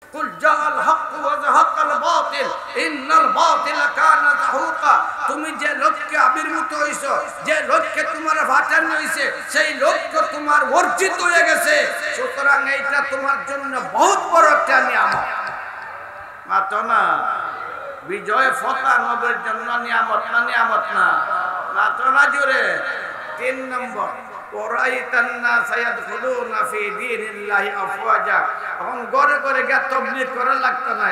কুল জাআল হক ওয়া যাহাকাল বাতিল ইন্নাল বাতিলা কানা যাহুকা। তুমি যে লক্ষ্যে আবির্ভূত হইছো, যে লক্ষ্যে তোমার ভাটানো হইছে, সেই লক্ষ্য তোমার অর্জিত হয়ে গেছে। সুতরাং এইটা তোমার জন্য বহুত বড় একটা নিয়ামত। মাতো না বিজয় ফতা নবের জন্য নিয়ামত না, নিয়ামত না, মাতো না জোরে। 3 নম্বর, ওরাইতান নাস ইয়াদখুলুনা ফি দীনিল্লাহি আফওয়াজা। এখন ঘরে ঘরে গিয়ে তাবলীগ করা লাগতো না,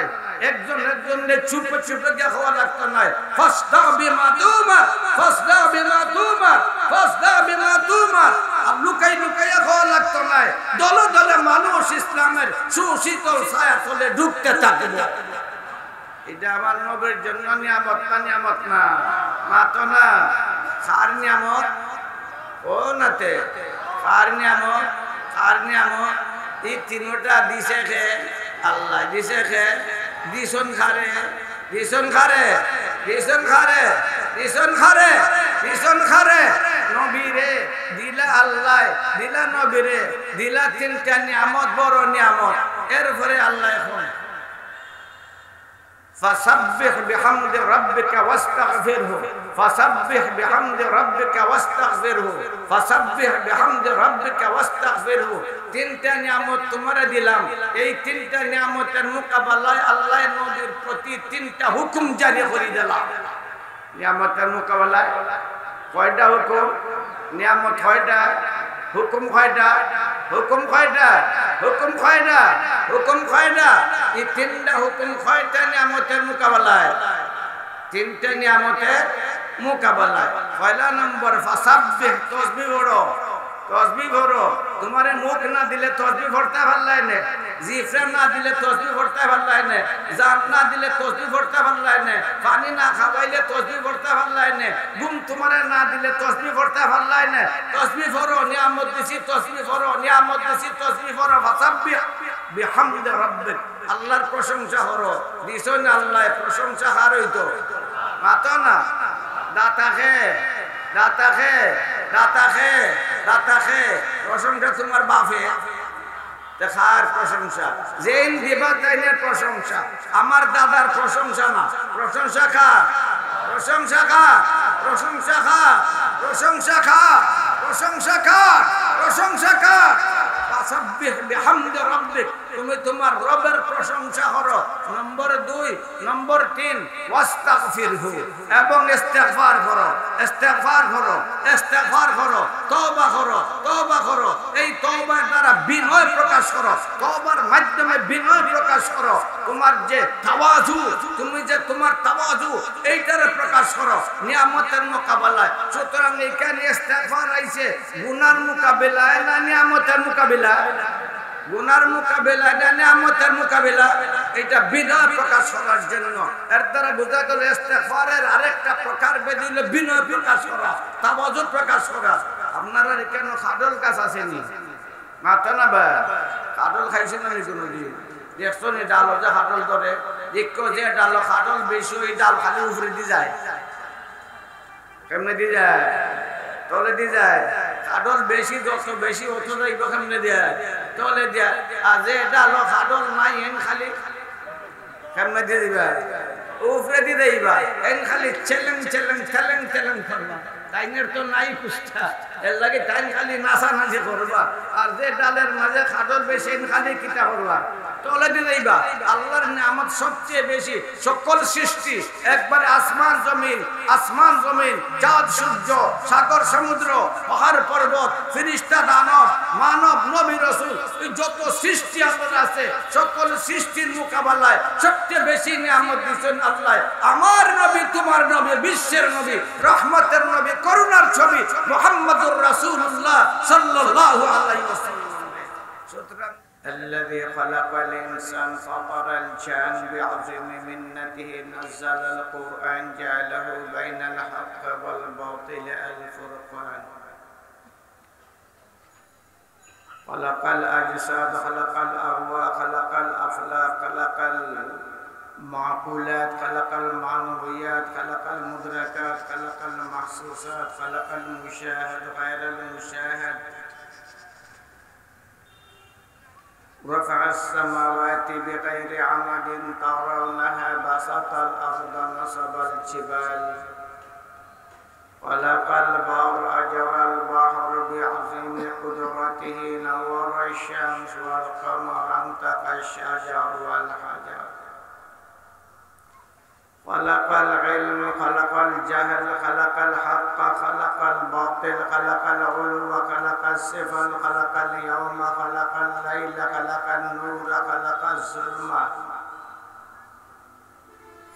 একজন একজনের চুপে চুপে গিয়ে খাওয়া লাগতো না। ফাসদা বিমা তুমার, ফাসদা বিমা তুমার, ফাসদা বিমা তুমার। আর লুকাই লুকাই খাওয়া লাগতো না। দলে দলে মানুষ ইসলামের সুশীতল ছায়া তলে ঢুকতে থাকবে। এটা আমার নবীর জন্য নিয়ামত না, নিয়ামত না, মাতো না। কার নিয়ামত? ও নাতে কার নিয়ামত? কার নিয়ামত? এই তিনটা দিছে খে আল্লাহ, দিছে খে দিছন খারে, দিছন খারে, দিছন খারে, দিছন খারে, দিছন খারে। নবীরে দিলা আল্লাহ, দিলা নবীরে দিলা তিনটা নিয়ামত, বড় নিয়ামত। এরপরে আল্লাহ এখন فسبح بحمد ربك واستغفره فسبح بحمد ربك واستغفره فسبح بحمد ربك واستغفره। তিনটা নিয়ামত তোমারে দিলাম। এই তিনটা নিয়ামতের মোকাবেলায় আল্লাহ নবীর প্রতি তিনটা হুকুম জারি করে দিলাম। নিয়ামতের মোকাবেলায় কয়টা হুকুম? নিয়ামত কয়টা? হুকুম কয়টা? হুকুম কয়টা? হুকুম কয়টা? হুকুম কয়টা? এই তিনটা হুকুম কয়টা নিয়ামতের মোকাবেলায়? তিনটা নিয়ামতের মোকাবেলায়। পয়লা নম্বর ফাসাব্বিহ, তাসবিহ পড়ো, তাসবিহ পড়ো। তোমারে মুখ না দিলে তাসবিহ পড়তে ভালো লাগে না, জিহ্বা না দিলে তাসবিহ পড়তে ভালো লাগে না, জান না দিলে তাসবিহ পড়তে ভালো লাগে না, পানি না খাওয়াইলে তাসবিহ পড়তে ভালো লাগে না, ঘুম তোমারে না দিলে তাসবিহ পড়তে ভালো লাগে না। তাসবিহ পড়ো, নিয়ামত দিছি তাসবিহ পড়ো, নিয়ামত দিছি তাসবিহ পড়ো। ফাসাব্বিহ বিহামদি রাব্বিক, আল্লাহর প্রশংসা করো। দিছন আল্লাহ, প্রশংসা কার হইতো? মাতো না। দাতা খে, দাতা খে, দাতা খে, দাতা খে। প্রশংসা তোমার বাপে দেখার প্রশংসা, যেন দিবা তাইনের প্রশংসা। আমার দাদার প্রশংসা না, প্রশংসা খা, প্রশংসা খা, প্রশংসা খা, প্রশংসা খা, প্রশংসা খা, প্রশংসা খা। ফাসাব্বিহ বিহামদি রাব্বিক, তুমি তোমার রবের প্রশংসা করো। নম্বর 2, নম্বর 3 ওয়াস্তাগফিরহু, এবং ইস্তিগফার করো, ইস্তিগফার করো, ইস্তিগফার করো, তওবা করো, তওবা করো। এই তওবার দ্বারা বিনয় প্রকাশ করো, তওবার মাধ্যমে বিনয় প্রকাশ করো। তোমার যে তাওয়াজু, তুমি যে তোমার তাওয়াজু এইটার প্রকাশ করো নিয়ামতের মোকাবেলায়। সুতরাং এইখানে ইস্তিগফার আইছে গুনার মোকাবেলায় না নিয়ামতের মোকাবেলা? গুনার মোকাবেলা না নিয়ামতের মোকাবেলা? এটা বিনয় প্রকাশ করার জন্য। এর দ্বারা বোঝা গেল ইস্তিগফারের আরেকটা প্রকার বেদি হলো বিনয় প্রকাশ করা, তাওয়াজু প্রকাশ করা। আপনারা কেন খাডল গাছ আসেনি? মাথা না বা খাডল খাইছেন না কোনোদিন? দেখছো নি ডাল যে খাডল ধরে, একটু যে ডাল খাডল বেশি, ওই ডাল খালি উপরে দিয়ে যায়। কেমনে দিয়ে যায়? তলে দিয়ে যায়। খাডল বেশি, যত বেশি অত যাইব কেমনে দেয়? তলে দেয়। আর যে ডাল খাডল নাই এন খালি কেমনে দিয়ে দিবা? উপরে দিয়ে দিবা। এন খালি চেলেন চেলেন চেলেন চেলেন করবা। তাইনের তো নাই কুষ্টা, এর লাগে তাইন খালি নাচানাচি করবা। আর যে ডালের মাঝে খাডল বেশি এন খালি কিতা করবা? তলে দিয়ে দিবা। আল্লাহর নিয়ামত সবচেয়ে বেশি। সকল সৃষ্টি একবারে আসমান জমিন, আসমান জমিন, চাঁদ সূর্য, সাগর সমুদ্র, পাহাড় পর্বত, ফেরেশতা দানব, মানব নবী রাসূল, এই যত সৃষ্টি আল্লাহর আছে, সকল সৃষ্টির মোকাবেলায় সবচেয়ে বেশি নিয়ামত দিয়েছেন আল্লাহ। আমার নবী, তোমার নবী, বিশ্বের নবী, রহমতের নবী, করুণার ছবি মুহাম্মদুর রাসূলুল্লাহ সাল্লাল্লাহু আলাইহি ওয়াসাল্লাম। সুতরাং الذي خلق الإنسان فطر الجان بعظيم منته نزل القرآن جعله بين الحق والباطل الفرقان خلق الأجساد خلق الأرواح خلق الأفلاك خلق المعقولات خلق المعنويات خلق المدركات خلق المحسوسات خلق المشاهد غير المشاهد رفع السماوات بغير عمد ترونها بسط الأرض نصب الجبال خلق البر أجرى البحر بعظيم قدرته نور الشمس والقمر انطق الشجر والحجر خلق العلم خلق الجهل خلق الحق خلق الباطل خلق العلو خلق السفل خلق اليوم خلق الليل خلق النور خلق الظلمة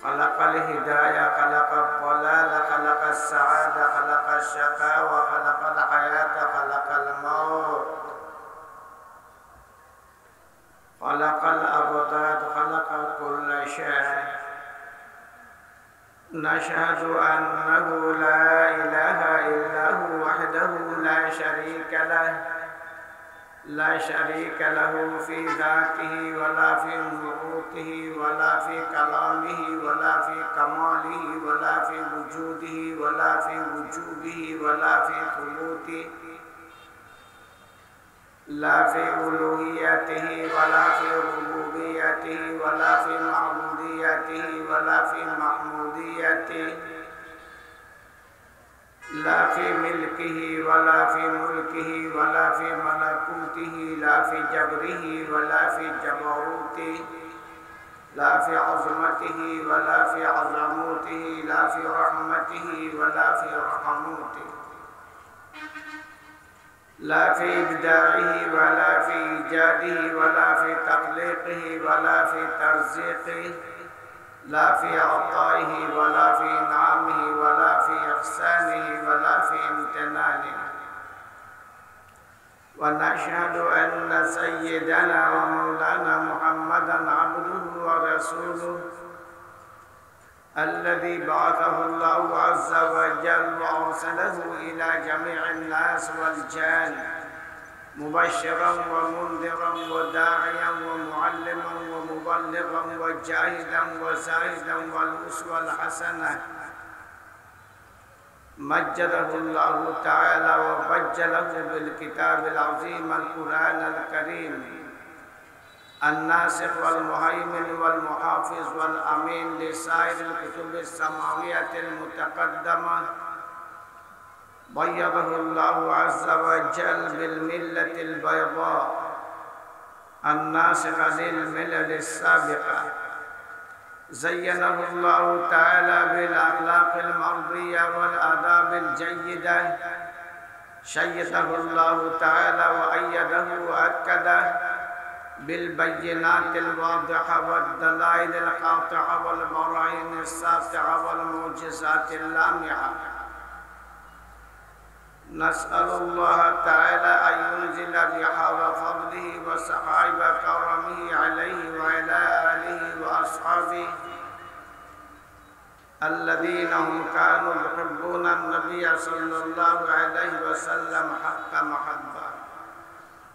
خلق الهداية خلق الضلال خلق السعادة خلق الشقاوة خلق الحياة خلق الموت خلق الأبداد خلق كل شيء نشهد أنه لا إله إلا هو وحده لا شريك له في ذاته ولا في ملكوته ولا في كلامه ولا في كماله ولا في وجوده ولا في وجوبه ولا في ثبوته لا في ألوهيته ولا في ربوبيته ولا في معبوديته ولا في محموديته لا في ملكه ولا في ملكه ولا في ملكوته لا في جبره ولا في جبروته لا في عظمته ولا في عظموته لا في رحمته ولا في رحموته لا في إبداعه ولا في إيجاده ولا في تخليقه ولا في ترزيقه لا في عطائه ولا في إنعامه ولا في إحسانه ولا في امتنانه ونشهد أن سيدنا ومولانا محمدا عبده ورسوله الذي بعثه الله عز وجل وأرسله إلى جميع الناس والجان مبشرا ومنذرا وداعيا ومعلما ومبلغا وجاهدا وزاهدا والأسوة الحسنة مجده الله تعالى وبجله بالكتاب العظيم القرآن الكريم الناسخ والمهيمن والمحافظ والأمين لسائر الكتب السماوية المتقدمة بيضه الله عز وجل بالملة البيضاء الناسخة للملل السابقة زينه الله تعالى بالأخلاق المرضية والآداب الجيدة شيده الله تعالى وأيده وأكده بالبينات الواضحة والدلائل القاطعة والبراهين الساطعة والمعجزات اللامعة نسأل الله تعالى أن ينزل بحار فضله وسحائب كرمه عليه وعلى آله وأصحابه الذين هم كانوا يحبون النبي صلى الله عليه وسلم حق محبة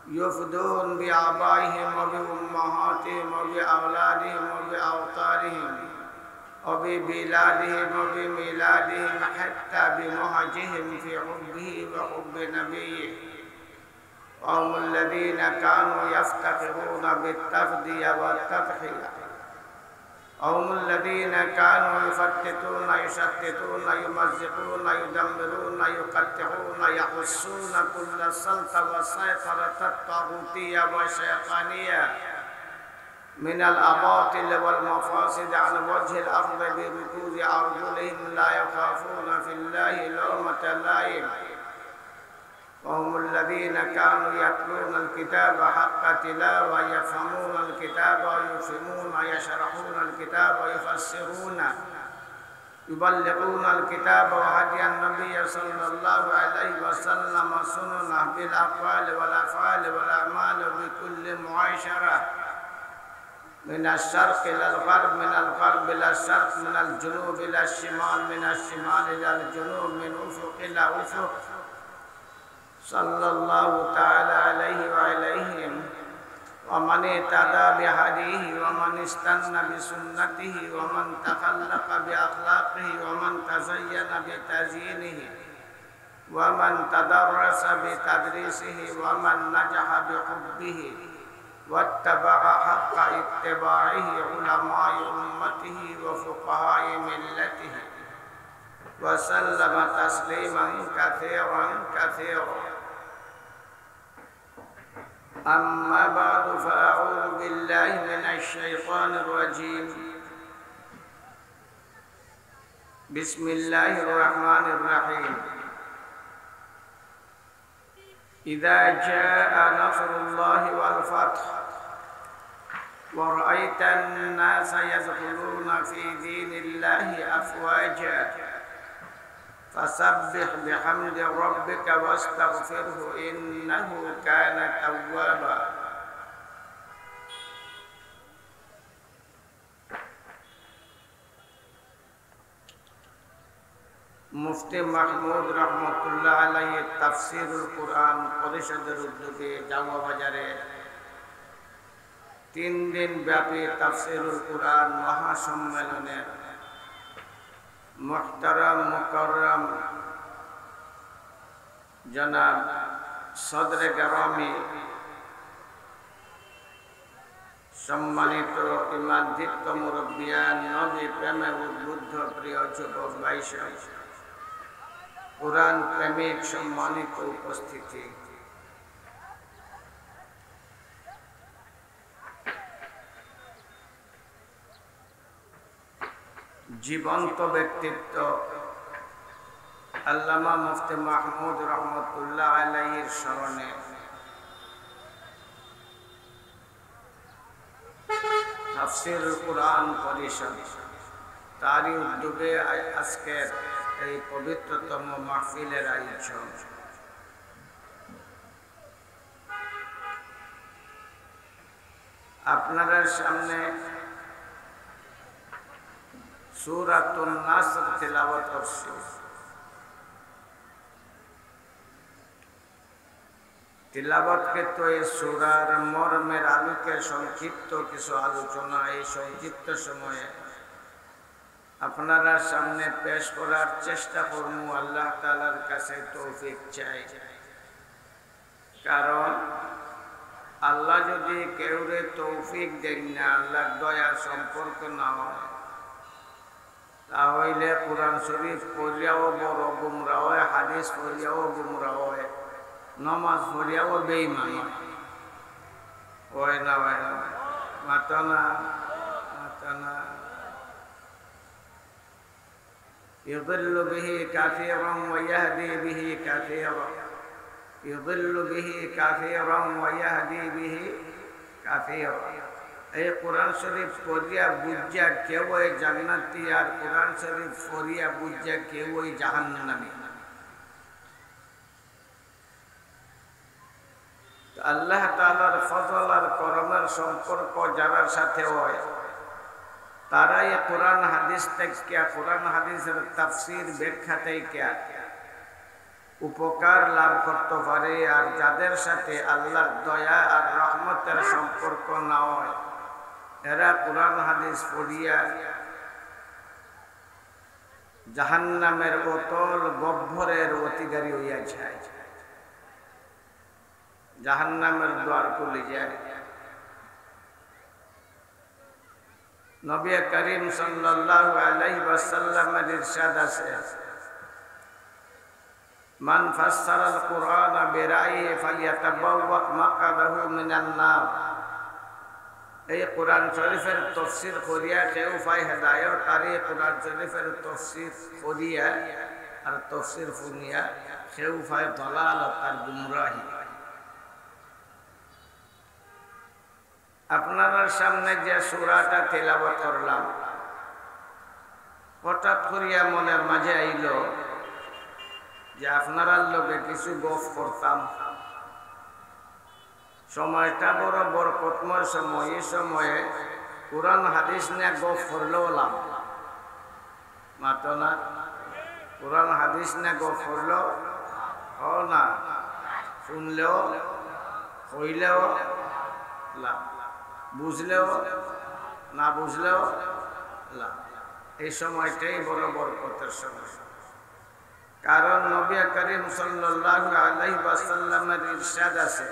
يفدون بآبائهم وبأمهاتهم وبأولادهم وبأوطانهم وببلادهم وبميلادهم حتى بمهجهم في حبه وحب نبيه وهم الذين كانوا يفتخرون بالتفدية والتضحية هم الذين كانوا يفتتون يشتتون يمزقون يدمرون يقطعون يحسون كل سلطة وسيطرة الطاغوتية والشيطانية من الأباطل والمفاسد على وجه الأرض بركوز أرجلهم لا يخافون في الله لومة لائم وهم الذين كانوا يتلون الكتاب حق تلاوة يفهمون الكتاب ويفهمون يشرحون الكتاب ويفسرون يبلغون الكتاب وهدي النبي صلى الله عليه وسلم سننه بالأقوال والأفعال والأعمال بكل معاشرة من الشرق إلى الغرب من الغرب إلى الشرق من الجنوب إلى الشمال من الشمال إلى الجنوب من أفق إلى أفق صلى الله تعالى عليه وعليهم ومن اهتدى بهديه ومن استنى بسنته ومن تخلق بأخلاقه ومن تزين بتزيينه ومن تدرس بتدريسه ومن نجح بحبه واتبع حق اتباعه علماء أمته وفقهاء ملته وسلم تسليما كثيرا كثيرا. أما بعد فأعوذ بالله من الشيطان الرجيم. بسم الله الرحمن الرحيم. إذا جاء نصر الله والفتح ورأيت الناس يدخلون في دين الله أفواجا فسبح بحمد ربك واستغفره إنه كان توابا. মুফতি মাহমুদ রহমতুল্লাহ আলাইহি তাফসীরুল কুরআন পরিষদের উদ্যোগে জামা বাজারে 3 দিন ব্যাপী তাফসীরুল কুরআন মহাসম্মেলনের মুহতারাম মুকাররম জনাব সদরে গ্রামী সম্মানিত ইমানদীপ্ত মুরব্বিয়ান নবী প্রেমে উদ্বুদ্ধ প্রিয় যুবক ভাইসা কুরআন প্রেমিক সম্মানিত উপস্থিতি, জীবন্ত ব্যক্তিত্ব আল্লামা মুফতি মাহমুদ রহমতুল্লাহ আলাইহির স্মরণে তাফসীরুল কুরআন পরিষদ তারই উদ্যোগে আজকের এই পবিত্রতম মাহফিলের আয়োজন। আপনারা সামনে সূরাতুন নাসর তিলাওয়াত করছি। তিলাওয়াতকৃত এই সূরার মর্মের আলোকে সংক্ষিপ্ত কিছু আলোচনা এই সংক্ষিপ্ত সময়ে আপনারা সামনে পেশ করার চেষ্টা করব। আল্লাহ তাআলার কাছে তৌফিক চাই, কারণ আল্লাহ যদি কেউরে তৌফিক দেন না, আল্লাহর দয়ার সম্পর্ক না হয়, তাহলে কোরআন শরীফ পড়িয়াও বড় গুমরা হয়, হাদিস পড়িয়াও গুমরা হয়, নমাজ পড়িয়াও বেঈমান হয় না, হয় না, মাতা না, মাতা না। يضل به كثيرا ويهدي به كثيرا يضل به كثيرا ويهدي به كثيرا। এই কোরআন শরীফ পড়িয়া বুঝা কেউ ওই জান্নাতি, আর কোরআন শরীফ পড়িয়া বুঝা কেউ ওই জাহান্নামী। আল্লাহ তাআলার ফজল আর করমের সম্পর্ক যার সাথে হয়, তারাই কোরআন হাদিস থেকে, কোরআন হাদিসের তাফসীর ব্যাখ্যা থেকে উপকার লাভ করতে পারে। আর যাদের সাথে আল্লাহর দয়া আর রহমতের সম্পর্ক না হয়, এরা কোরআন হাদিস পড়িয়া জাহান্নামের অতল গহ্বরের অধিকারী হইয়া যায়, জাহান্নামের দ্বার খুলে যায়। নবী করিম সাল্লাল্লাহু আলাইহি ওয়াসাল্লামের ইরশাদ আছে, মান ফাসসারাল কুরআন বিরাইহি ফালিয়াতাবাওয়া মাকাদাহু মিনান নার। এই কোরআন শরীফের তাফসীর করিয়া কেউ পায় হেদায়েত, আর এই কোরআন শরীফের তাফসীর করিয়া আর তাফসীর শুনিয়া কেউ পায় দালালত আর গুমরাহি। আপনার সামনে যে সূরাটা তেলাওয়াত করলাম, হঠাৎ করিয়া মনের মাঝে আইল যে আপনারা লোকে কিছু গপ করতাম। সময়টা বড় বরকতময় সময়, এই সময়ে কোরআন হাদিস নিয়ে গপ করলেও লাভ মাতো না। কোরআন হাদিস নিয়ে গপ করলেও না, শুনলেও হইলেও লাভ, বুঝলেও না বুঝলেও লাভ। এই সময়টাই বড় বরকতের সময়, কারণ নবী করিম সাল্লাল্লাহু আলাইহি ওয়াসাল্লামের ইরশাদ আছে,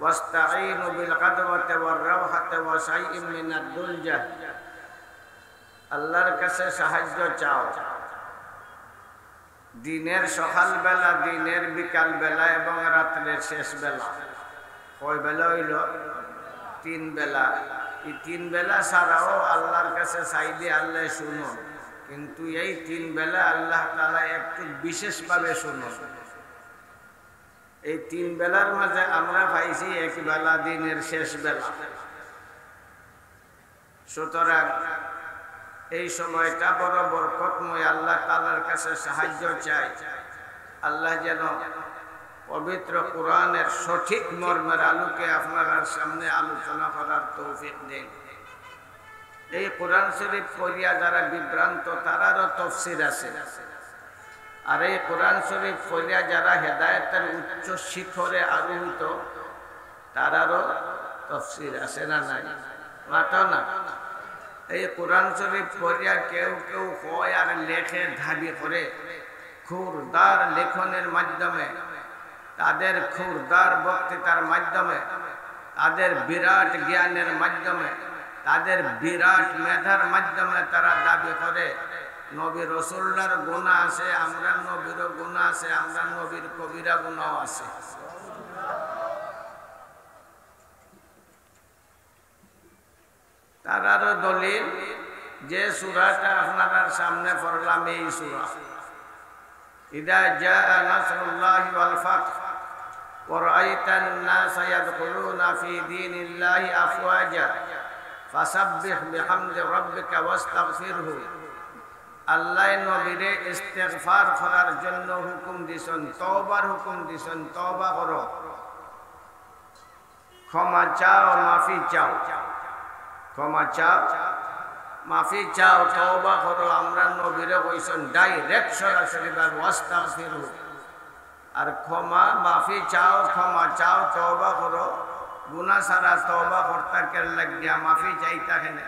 ওয়াস্তাঈনু বিল গাদওয়াতি ওয়ার রাওহাতি ওয়া শাইইন মিনাদ দুলজা, আল্লাহর কাছে সাহায্য চাও দিনের সকাল বেলা, দিনের বিকাল বেলা এবং রাত্রের শেষ বেলা। কয় বেলা হইল? 3 বেলা। এই 3 বেলা ছাড়াও আল্লাহর কাছে চাইলে আল্লাহ শুনুন, কিন্তু এই 3 বেলা আল্লাহ তাআলা একটু বিশেষভাবে শুনুন। এই 3 বেলার মাঝে আমরা পাইছি এক বেলা, দিনের শেষ বেলা। সুতরাং এই সময়টা বড় বরকতময়। আল্লাহ তাআলার কাছে সাহায্য চাই, আল্লাহ যেন পবিত্র কোরআনের সঠিক মর্মের আলোকে আপনার সামনে আলোচনা করার তৌফিক দেন। এই কোরআন শরীফ পড়িয়া যারা বিভ্রান্ত তারারও তফসির আছে, আর এই কোরআন শরীফ পড়িয়া যারা হেদায়েতের উচ্চ শিখরে আরোহিত তারারও তফসির আছে না নাই? মাতো না। এই কোরআন শরীফ পড়িয়া কেউ কেউ হয় আর লেখে, দাবি করে খুরদার লেখনের মাধ্যমে, তাদের খুরদার বক্তৃতার মাধ্যমে, তাদের বিরাট জ্ঞানের মাধ্যমে, তাদের বিরাট মেধার মাধ্যমে তারা দাবি করে নবী রাসূলুল্লাহর গুনাহ আছে, আমরা নবীরও গুনাহ আছে, আমরা নবীর কবিরা গুনাহ আছে। তারারও দলিল যে সূরাটা আপনার সামনে পড়লাম, এই সূরা ইদা জাআ নাসরুল্লাহি ওয়াল ফাতহ ওয়া রাআইতান নাসা ইয়াদখুলুনা ফি দীনিল্লাহি আফওয়াজা ফাসাব্বিহ বিহামদি রাব্বিকা ওয়াস্তাগফিরহু। আল্লাহ নবীরে ইস্তেগফার করার জন্য হুকুম দিছেন, তওবার হুকুম দিছেন। তওবা করো, ক্ষমা চাও, মাফি চাও, ক্ষমা চাও, মাফি চাও, তওবা করো। আমরা নবীরে কইছেন ডাইরেক্ট সরাসরি ওয়াস্তাগফিরহু। আর ক্ষমা মাফি চাও, ক্ষমা চাও, তওবা করো। গুনাহ ছাড়া তওবা করতে কেন লাগিয়া মাফি চাইতা কেন?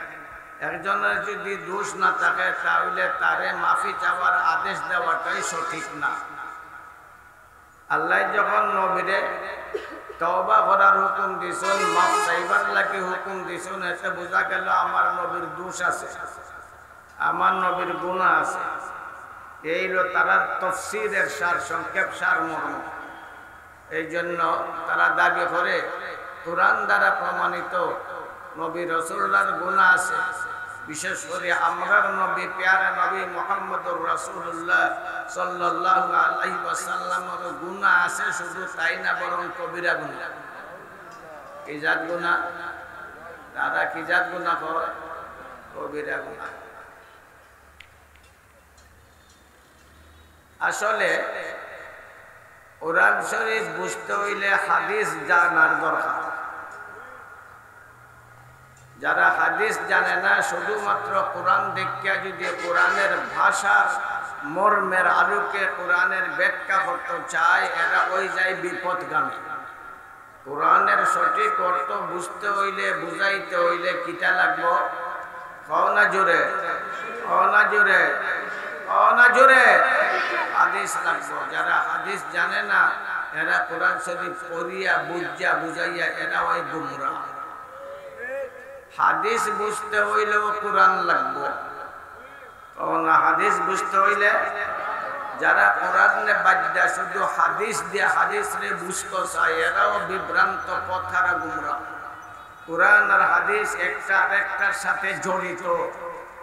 একজনের যদি দোষ না থাকে তাহলে তারে মাফি চাওয়ার আদেশ দেওয়াটাই সঠিক না। আল্লাহ যখন নবীরে তওবা করার হুকুম দিছেন, মাফ চাইবার লাগি হুকুম দিছেন, এতে বোঝা গেল আমার নবীর দোষ আছে, আমার নবীর গুনাহ আছে। এই হলো তারা তাফসীরের সার, সংক্ষেপ সার মর্ম। এই জন্য তারা দাবি করে কোরআন দ্বারা প্রমাণিত নবী রাসূলুল্লাহর গুনাহ আছে। বিশেষ করে আমরার নবী, প্যারা নবী মুহাম্মদুর রাসূলুল্লাহ সাল্লাল্লাহু আলাইহি ওয়াসাল্লামের গুনাহ আছে। শুধু তাই না, বরং কবিরা গুনাহ। কি জাত গুনাহ? তারা কি জাত গুনাহ করে? কবিরা গুনাহ। আসলে কোরআন শরীফ বুঝতে হইলে হাদিস জানার দরকার। যারা হাদিস জানে না, শুধুমাত্র কোরআন দেখিয়া যদি কোরআনের ভাষার মর্মের আলোকে কোরআনের ব্যাখ্যা করতে চায়, এরা ওই যায় বিপদগামী। কোরআনের সঠিক অর্থ বুঝতে হইলে, বুঝাইতে হইলে কিটা লাগবো? না জোরে, না জোরে, না জোরে, হাদিস লাগবো। যারা হাদিস জানে না এরা কোরআন শরীফ পড়িয়া বুঝা বুঝাইয়া এরা ওই গুমরা। হাদিস বুঝতে হইলেও কোরআন লাগবো না? হাদিস বুঝতে হইলে যারা কোরআনে বাদ্যা শুধু হাদিস দিয়ে হাদিস রে বুঝতে চায়, এরাও বিভ্রান্ত পথহারা গুমরা। কোরআন আর হাদিস একটা আরেকটার সাথে জড়িত।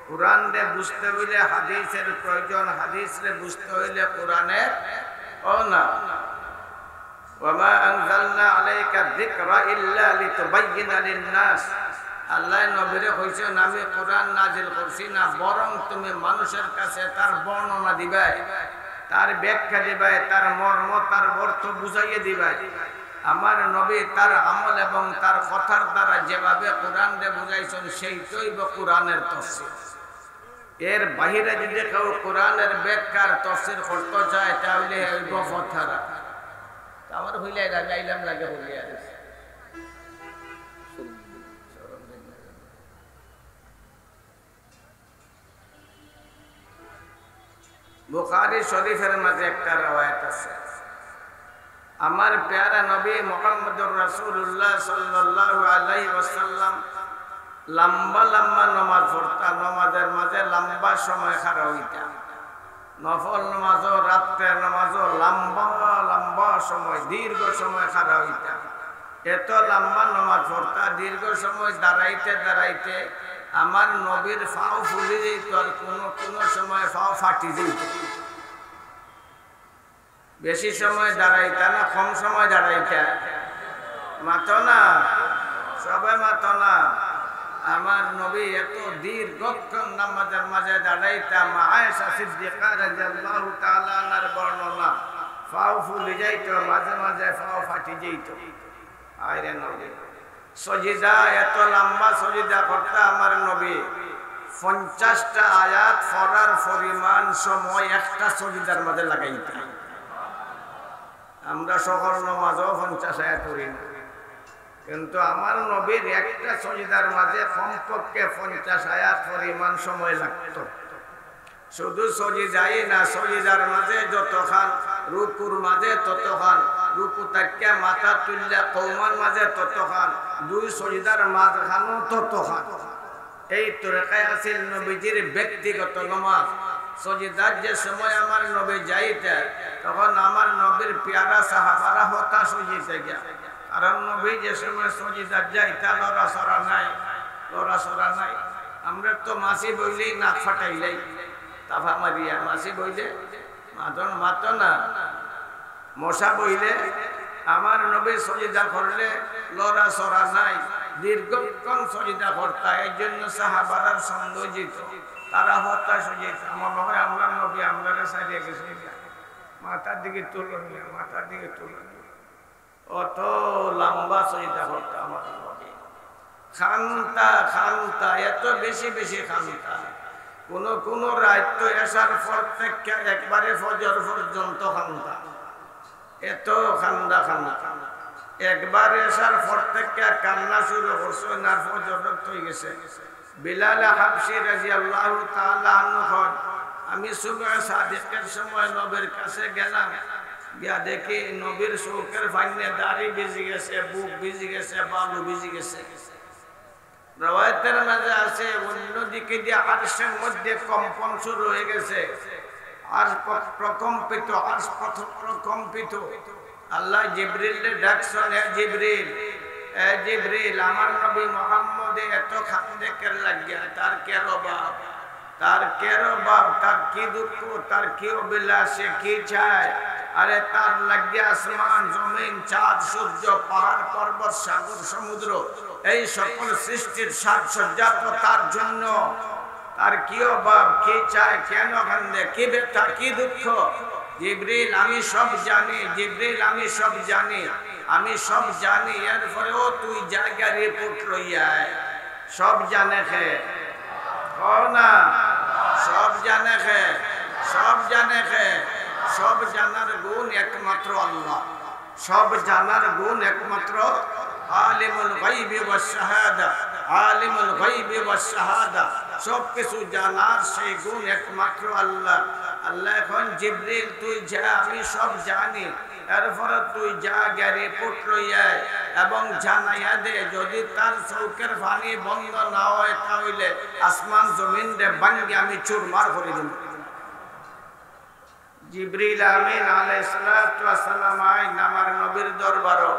কোরআন রে বুঝতে হইলে হাদিসের প্রয়োজন, হাদিস রে বুঝতে হইলে কোরআনের না। ওয়ামা আনজালনা আলাইকা যিকরা ইল্লা লিতুবাইয়িনা লিন-নাস। আল্লাহ নবীরে কইছেন আমি কোরআন নাজিল করছি না, বরং তুমি মানুষের কাছে তার বর্ণনা দিবাই, তার ব্যাখ্যা দিবাই, তার মর্ম, তার অর্থ বুঝাইয়ে দিবাই। আমার নবী তার আমল এবং তার কথার দ্বারা যেভাবে কোরআন রে বুঝাইছেন সেইটাই কোরআনের তাফসীর। এর বাহিরে যদি কেউ কোরআনের ব্যাখ্যার তাফসীর করতে চায় তাহলে হইব পথহারা। আমার হইলে গাইলাম লাগে হইয়া আছে। বুখারী শরীফের মাঝে একটা রওয়ায়াত আছে, আমার প্যারা নবী মুহাম্মদুর রাসূলুল্লাহ সাল্লাল্লাহু আলাইহি ওয়াসাল্লাম লম্বা লম্বা নামাজ পড়তা, নামাজের মাঝে লম্বা সময় খাড়া হইতা, নফল নামাজও রাত্রের নামাজও লম্বা লম্বা সময় দীর্ঘ সময় খাড়া হইতা। এত লম্বা নামাজ পড়তা, দীর্ঘ সময় দাঁড়াইতে দাঁড়াইতে আমার নবীর ফাও ফুলে যেত, আর কোনো সময় ফাও ফাটি যেত। বেশি সময় দাঁড়াইতা না কম সময় দাঁড়াইতা? মাত না, সবাই মাত না। আমার নবী এত দীর্ঘক্ষণ নামাজের মাঝে দাঁড়াইতা, মা আয়েশা সিদ্দিকা রাদিয়াল্লাহু তাআলা আনহার বর্ণনা, ফাও ফুলে যাইত, মাঝে মাঝে ফাও ফাটি যেত। আরে নবী সজিদা, এত লম্বা সজিদা করতে আমার নবী 50টা আয়াত পড়ার পরিমাণ সময় একটা সজিদার মাঝে লাগাইতে। আমরা সকল নামাজও 50 আয়াত করি না, কিন্তু আমার নবীর একটা সজিদার মাঝে কমপক্ষে 50 আয়াত পরিমাণ সময় লাগতো। শুধু সজিদাই না, সজিদার মাঝে যতখান, রুকুর মাঝে ততখান, রুকু তাকিয়া মাথা তুললে কৌমার মাঝে ততখান, দুই সজিদার মাঝখানও ততখান। এই তরিকায় আছিল নবীজির ব্যক্তিগত নামাজ। সজিদার যে সময় আমার নবী যাইতে, তখন আমার নবীর পেয়ারা সাহাবারা হতাশ হয়ে গিয়া, কারণ নবী যে সময় সজিদার যাইতা লড়াচড়া নাই, লড়াচড়া নাই। আমরা তো মাসি বইলেই নাক ফাটাইলাই, তাফা মারিয়া মাসি বইলে মাত না, মশা বইলে আমার নবী সজিদা করলে লড়াচড়া নাই, দীর্ঘক্ষণ সজিদা করতা। এই জন্য সাহাবারার সন্দেহ যেত, তারা হতাশ হয়ে যেত। মনে হয় আমরা নবী আমরা সারিয়ে গেছে, মাথার দিকে তুলন, মাথার দিকে তুলন। অত লম্বা সজিদা করতা আমার নবী। খান্তা খান্তা, এত বেশি বেশি খান্তা। কোন রাত তো এসার পর থেকে একবারে ফজর পর্যন্ত খান্তা, এত খান্দা খান্দা। একবার এসার পর থেকে কান্না শুরু করছে, না ফজর হয়ে গেছে। বিলাল হাবশী রাদিয়াল্লাহু তাআলা আনহু, আমি সুবহ সাদিকের সময় নবীর কাছে গেলাম, গিয়া দেখি নবীর চোখের ফাইনে দাড়ি ভিজে গেছে, বুক ভিজে গেছে, বালু ভিজে গেছে। রওয়ায়াতের মাঝে আছে অন্যদিকে দিয়ে আরশের মধ্যে কম্পন শুরু হয়ে গেছে, আরশ প্রকম্পিত, আরশ প্রকম্পিত। আল্লাহ জিবরিলকে ডাকছেন, হে জিবরিল, হে জিবরিল, আমার নবী মুহাম্মদ এত খান্দে কেন লাগিয়া, তার কেন বাপ, তার কেন বাপ, তার কি দুঃখ, তার কি অভিলাষ, সে কি চায়? আরে তার লাগিয়া আসমান জমিন চাঁদ সূর্য পাহাড় পর্বত সাগর সমুদ্র এই সকল সৃষ্টির সাজসজ্জা তো তার জন্য। তার কি অভাব, কি চায়, কেন কান্দে, কি ব্যথা, কি দুঃখ? জিবরিল আমি সব জানি, জিবরিল আমি সব জানি, আমি সব জানি। এরপরেও তুই জায়গা রিপোর্ট লইয়া সব জানে খে না, সব জানে খে, সব জানে খে। সব জানার গুণ একমাত্র আল্লাহ, সব জানার গুণ একমাত্র আলিমুল গায়বি ওয়াস শাহাদা, আলিমুল গায়বি ওয়াস শাহাদা। সব কিছু জানার সেই গুণ একমাত্র আল্লাহ। আল্লাহ এখন জিবরিল তুই যা, আমি সব জানি, এরপরে তুই যা গিয়ে রিপোর্ট লইয়া এবং জানাইয়া দে, যদি তার চৌকের পানি বন্ধ না হয় তাহলে আসমান জমিন রে ভাঙ্গি আমি চুরমার করে দেব। জিবরিল আমিন আলাইহিস সালাতু ওয়াস সালাম আইন আমার নবীর দরবারও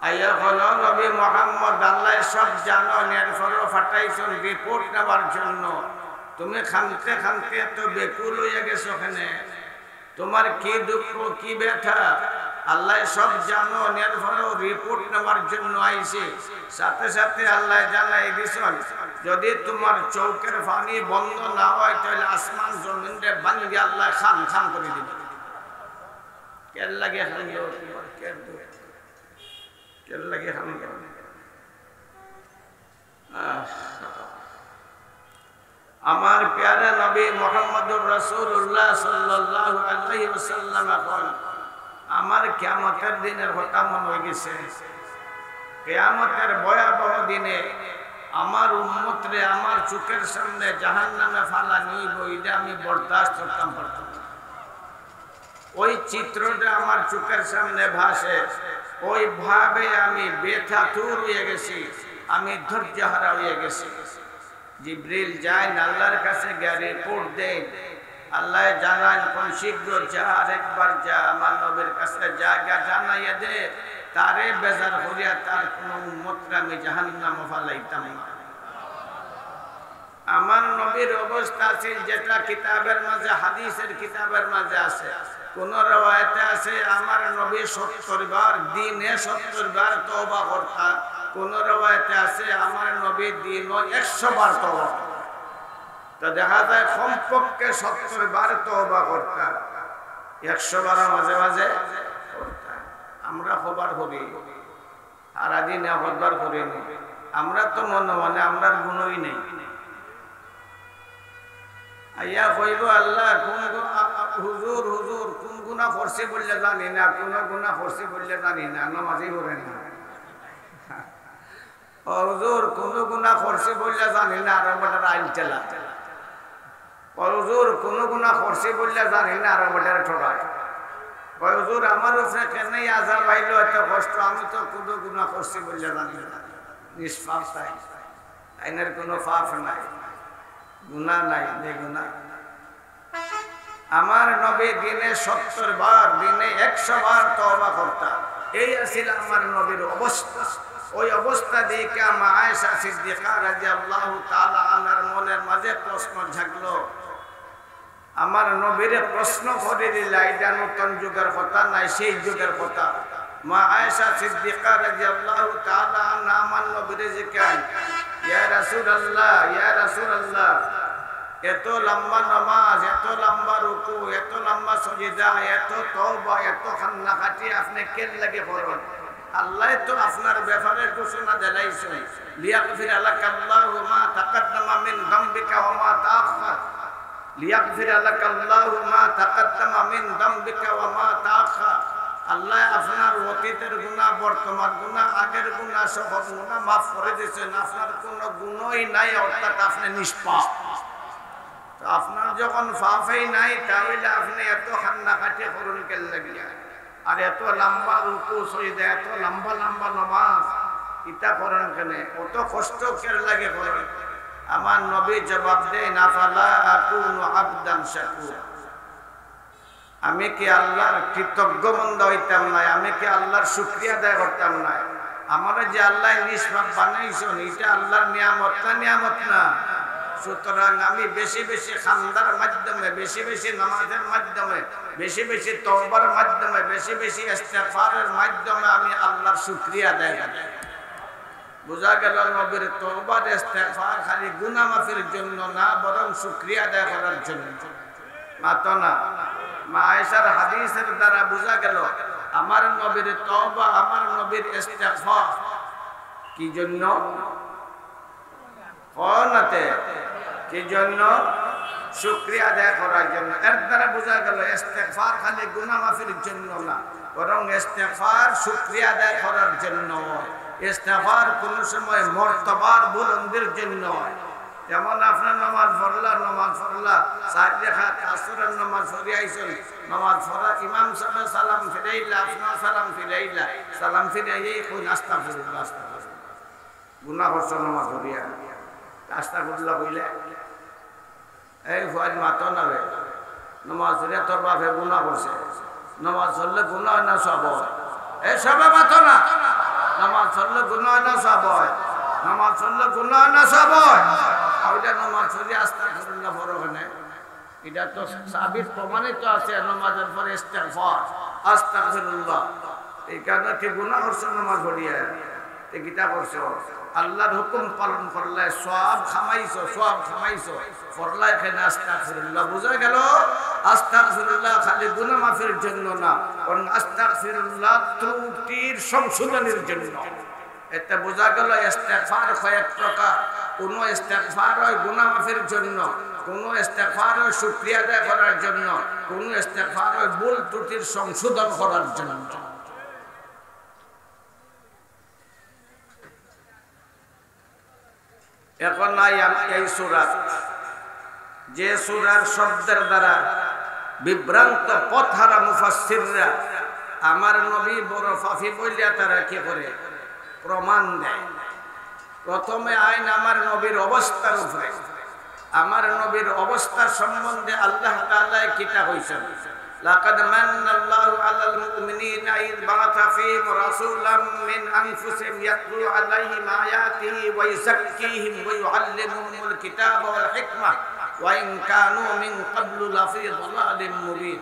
আইয়া হলো, নবী মুহাম্মদ আল্লাহ সব জানো, এরপরও ফাটাইছেন রিপোর্ট নেওয়ার জন্য। তুমি খানতে খানতে এত বেকুল হইয়া গেছো, ওখানে তোমার কি দুঃখ, কি ব্যথা? আল্লাহ সব জানো, এরপরও রিপোর্ট নেওয়ার জন্য আইছে। সাথে সাথে আল্লাহ জানাই দিছেন, যদি তোমার চৌকের পানি বন্ধ না হয় তাহলে আসমান জমিন রে ভাঙ্গি আল্লাহ খান খান করে দিবে। কেন লাগে হাঙ্গো, কেন লাগে হাঙ্গো? আমার প্যারা নবী মুহাম্মদুর রাসূলুল্লাহ সাল্লাল্লাহু আলাইহি ওয়াসাল্লাম বলেন, আমার কিয়ামতের দিনের কথা মনে হয়ে গেছে। কিয়ামতের ভয়াবহ দিনে আমার উম্মতরে আমার চোখের সামনে জাহান্নামে ফালানি হইব, এটা আমি বরদাস্ত করতাম পারতাম না। ওই চিত্রটা আমার চোখের সামনে ভাসে, ওইভাবে আমি বেথাতুর হয়ে গেছি, আমি ধৈর্যহারা হয়ে গেছি। জিবরিল যায় আল্লাহর কাছে গিয়ে রিপোর্ট দেয়, আল্লাহ জানান কোন শীঘ্র যা, আরেকবার যা, আমার নবীর কাছে যা, গিয়া জানাইয়া দে তারে বেজার করিয়া তার কোন উম্মতকে আমি জাহান্নামে ফালাইতাম না। আমার নবীর অবস্থা আছে যেটা কিতাবের মাঝে, হাদিসের কিতাবের মাঝে আছে। কোন রওয়ায়াতে আছে আমার নবী 70 বার দিনে 70 বার তওবা করতেন। কোন রওয়ায়াতে আছে আমার নবী দিনে 100 বার তওবা। তো দেখা যায় কমপক্ষে 70 বার তওবা করতেন, 100 বার মাঝে মাঝে করতেন। আমরা কবার করি? সারাদিনে কতবার করি? আমরা তো মনে মনে আমরার গুণই নেই। আইয়া কইব আল্লাহ কোন হুজুর হুজুর কোন গুনাহ করছে বললে জানি না, কোন গুনাহ করছে বললে জানি না, নামাজই পড়ে না। হুজুর কোন গুনাহ করছে বললে জানি না, আর বড় আইল চালা। হুজুর কোন গুনাহ করছে বললে জানি না, আর বড় ঠকায়। হুজুর আমার উপরে কেন আযাব আইলো, এত কষ্ট, আমি তো কোন গুনাহ করছি বললে জানি না। নিষ্পাপ তাই, আইনের কোনো পাপ নাই, গুনাহ নাই, বেগুনাহ। আমার নবী দিনে 70 বার, দিনে 100 বার তওবা করতেন। এই আছিল আমার নবীর অবস্থা। ওই অবস্থা দেখে মা আয়েশা সিদ্দিকা রাদিয়াল্লাহু তাআলা আনহার মনের মাঝে প্রশ্ন জাগলো। আমার নবীরে প্রশ্ন করে দিল, এটা নতুন যুগের কথা নাই, সেই যুগের কথা। মা আয়েশা সিদ্দিকা রাদিয়াল্লাহু তাআলা আনহা আমার নবীরে জিজ্ঞাসা, ইয়া রাসূলুল্লাহ, ইয়া রাসূলুল্লাহ, এত লম্বা নামাজ, এত লম্বা রুকু, এত লম্বা সাজদা, এত তওবা, এত কান্নাকাটি আপনি কেন লাগে করেন? আল্লাহ তো আপনার ব্যাপারে ঘোষণা দিয়েছেন, লিয়াগফির লাকাল্লাহু মা তাকাদ্দামা মিন যামবিকা ওয়া মা তাআখার, লিয়াগফির লাকাল্লাহু মা তাকাদ্দামা মিন যামবিকা ওয়া মা তাআখার। আল্লাহ আপনার অতীতের গুনাহ, বর্তমান গুনাহ, আগের গুনাহ, সব গুনাহ মাফ করে দিয়েছেন। আপনার কোনো গুণই নাই, অর্থাৎ আপনি নিষ্পাপ। তো আপনার যখন পাপই নাই, তাহলে আপনি এত কান্নাকাটি করুন কেন লাগিয়া? আর এত লম্বা রুকু সজদা, এত লম্বা লম্বা নামাজ ইটা করেন কেন? অত কষ্ট কেন লাগে করেন? আমার নবী জবাব দেয়, নাফালা আকুনু আবদান শাকুর, আমি কি আল্লাহর কৃতজ্ঞ বান্দা হইতাম না? আমি কি আল্লাহর শুকরিয়া আদায় করতাম না? আমার যে আল্লাহ নিষ্পাপ বানাইছেন, এটা আল্লাহর নিয়ামত না? নিয়ামত না? সুতরাং আমি বেশি বেশি খান্দার মাধ্যমে, বেশি বেশি নামাজের মাধ্যমে, বেশি বেশি তওবার মাধ্যমে, বেশি বেশি ইস্তিগফারের মাধ্যমে আমি আল্লাহর শুকরিয়া আদায় করি। বুঝা গেল নবীর তওবার ইস্তিগফার খালি গুনাহ মাফের জন্য না, বরং শুকরিয়া আদায় করার জন্য। মাতো না, মা আয়েশার হাদিসের দ্বারা বুঝা গেল আমার নবীর তওবা, আমার নবীর ইস্তিগফার কি জন্য? কোনতে কি জন্য? শুকরিয়া আদায় করার জন্য। এর দ্বারা বোঝা গেল ইস্তিগফার খালি গুনাহ মাফের জন্য না, বরং ইস্তিগফার শুকরিয়া আদায় করার জন্য। ইস্তিগফার কোন সময় মর্তবার বুলন্দের জন্য। যেমন আপনার নামাজ পড়লা, চার রাকাত আসরের নামাজ পড়ে আইছেন, নামাজ পড়া ইমাম সাহেব সালাম ফিরাইলা, আপনার সালাম ফিরাইলা, সালাম ফিরাইয়াই কই আস্তাগফিরুল্লাহ, আস্তাগফিরুল্লাহ, গুনাহ করছ নামাজ পড়িয়া, আস্তাগফিরুল্লাহ কইলে এই ফুয়াদ মাতো না রে, নামাজ পড়িয়া তোর বাপে গুনাহ করছে, নামাজ পড়লে গুনাহ হয় না সব হয়? এই সবে মাতো না, নামাজ পড়লে গুনাহ হয় না সব হয়? নামাজ পড়লে গুনাহ হয় না সব হয়? ওইটা নামাজ পড়ে আস্তাগফিরুল্লাহ পড়ো কেন? এটা তো সাবিত প্রমাণিত আছে নামাজের পরে ইস্তিগফার, আস্তাগফিরুল্লাহ। এই কারণে কি গুনাহ করছো নামাজ পড়িয়া? এই গীতা করছো, আল্লাহর হুকুম পালন করলে সওয়াব খামাইছো, সওয়াব খামাইছো, পড়লা এখানে আস্তাগফিরুল্লাহ। বুঝা গেল আস্তাগফিরুল্লাহ খালি গুনাহ মাফের জন্য না, বরং আস্তাগফিরুল্লাহ ত্রুটির সংশোধনের জন্য। এতে বোঝা গেল ইস্তিগফার কয়েক প্রকার। কোন ইস্তিগফার হয় গুনাহ মাফের জন্য, কোন ইস্তিগফার হয় শুকরিয়া আদায় করার জন্য, কোন ইস্তিগফার হয় ভুল ত্রুটির সংশোধন করার জন্য। এখন এই সূরা, যে সূরার শব্দের দ্বারা বিভ্রান্ত পথহারা মুফাসসিররা আমার নবী বড় ফাফি বলিয়া তারা কি করে প্রমাণ দেয়। প্রথমে আইন আমার নবীর অবস্থার উপরে, আমার নবীর অবস্থা সম্বন্ধে আল্লাহ তাআলা কিতা কইছেন, লাকাদ মান্নাল্লাহু আলাল মুমিনিনা ইয বাআথা ফীহিম রাসূলাম মিন আনফুসিহিম ইয়াতলু আলাইহিম আয়াতিহি ওয়া ইউযাক্কিহিম ওয়া ইউআল্লিমুহুমুল কিতাবা ওয়াল হিকমা ওয়া ইন কানু মিন ক্বাবলু লাফী যালালিম মুবিন।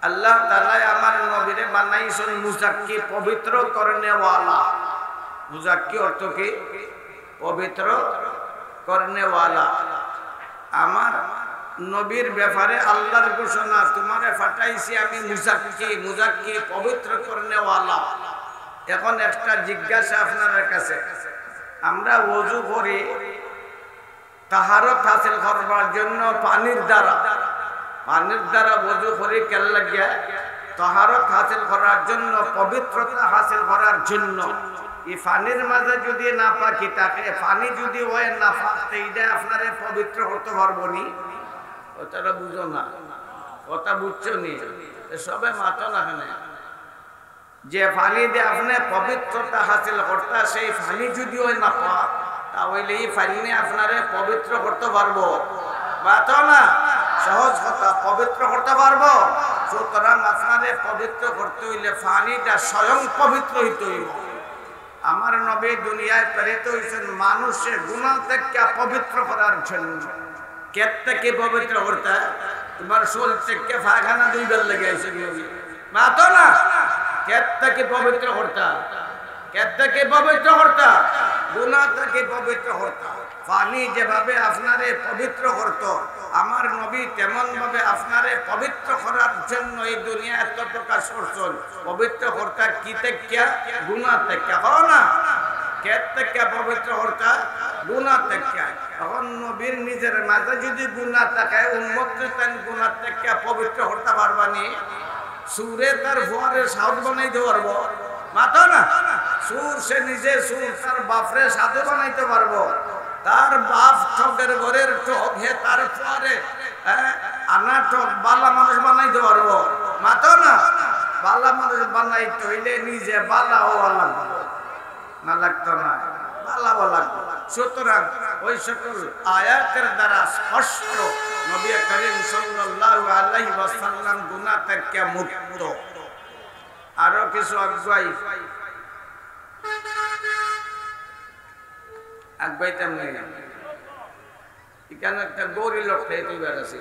আল্লাহ তাআলা আমার নবীরে বানাইছেন মুযাক্কি, পবিত্র করনে ওয়ালা। মুযাক্কি অর্থ কি? পবিত্র করনে ওয়ালা। আমার নবীর ব্যাপারে আল্লাহর ঘোষণা, তোমারে পাঠাইছি আমি মুযাক্কি, মুযাক্কি পবিত্র করনে ওয়ালা। এখন একটা জিজ্ঞাসা আপনাদের কাছে, আমরা ওযু করি তাহারত হাসিল করবার জন্য পানির দ্বারা ওযু করি কেন লাগিয়া? তাহারত হাসিল করার জন্য, পবিত্রতা হাসিল করার জন্য। এই পানির মাঝে যদি না পাকি থাকে, পানি যদি হয় না পাকতে, এইটা আপনারে পবিত্র করতে পারবো নি? কথাটা বুঝো না, কথা বুঝছো নি? সবে মাতো না কেন? যে পানি দিয়ে আপনি পবিত্রতা হাসিল করতা, সেই পানি যদি হয় না পাক, তাহলে এই পানি আপনারে পবিত্র করতে পারবো? মাতো না, সহজ কথা, পবিত্র করতে পারবো। সুতরাং আপনারে পবিত্র করতে হইলে পানিটা স্বয়ং পবিত্র হইতে হইব। আমার নবী দুনিয়ায় প্রেরিত হইছেন মানুষের গুনাহ থেকে পবিত্র করার জন্য। কেত থেকে পবিত্র করতে? তোমার শোল থেকে পায়খানা দুইবার লেগে আছে মাতো না। কেত থেকে পবিত্র করতা? কেত থেকে পবিত্র করতা? গুনাহ থেকে পবিত্র করতা। পানি যেভাবে আপনারে পবিত্র করত, আমার নবী তেমন ভাবে আপনারে পবিত্র করার জন্য এই দুনিয়া এত প্রকাশ করছেন। পবিত্র করতা কি থেকে? গুনাহ থেকে। হয় না? কেত থেকে পবিত্র করতা? গুনাহ থেকে। এখন নবীর নিজের মাঝে যদি গুনাহ থাকে, উম্মতকে তার গুনাহ থেকে পবিত্র করতে পারবানি? সুরে তার ফুয়ারে সাধু বানাইতে পারবো? মাতো না। সুর সে নিজে সুর তার বাপরে সাধু বানাইতে পারবো? তার বাপ ঠকের ঘরের ঠক, হে তার ফুয়ারে আনা ঠক বালা মানুষ বানাইতে পারবো? মাতো না। বালা মানুষ বানাইতে হইলে নিজে বালা হওয়া লাগবে, না লাগতো না? বালা হওয়া লাগবে। সুতরাং ওই সকল আয়াতের দ্বারা স্পষ্ট নবী করিম সাল্লাল্লাহু আলাইহি ওয়াসাল্লাম গুনাহ থেকে মুক্ত। আরো কিছু আগুয়াই আগবাইতাম না। এখানে একটা গৌরী লোকটা তৈবার আছে,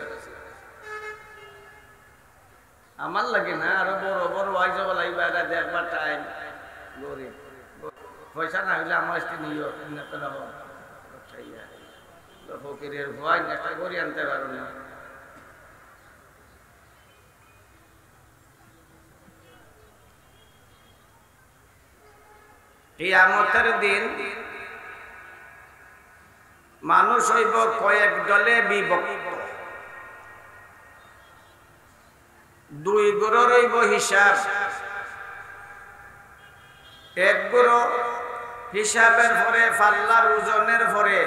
আমার লাগে না, আরো বড় বড় আইজ বলাইবা দেখবার টাইম। গরিব পয়সা না হইলে আমার নিয়ে ফকিরের ভয় একটা গড়ি আনতে পারো না। কিয়ামতের দিন মানুষ হইব কয়েক দলে বিভক্ত। দুই গুরু রইব হিসাব। এক গুরু হিসাবের পরে পাল্লার ওজনের পরে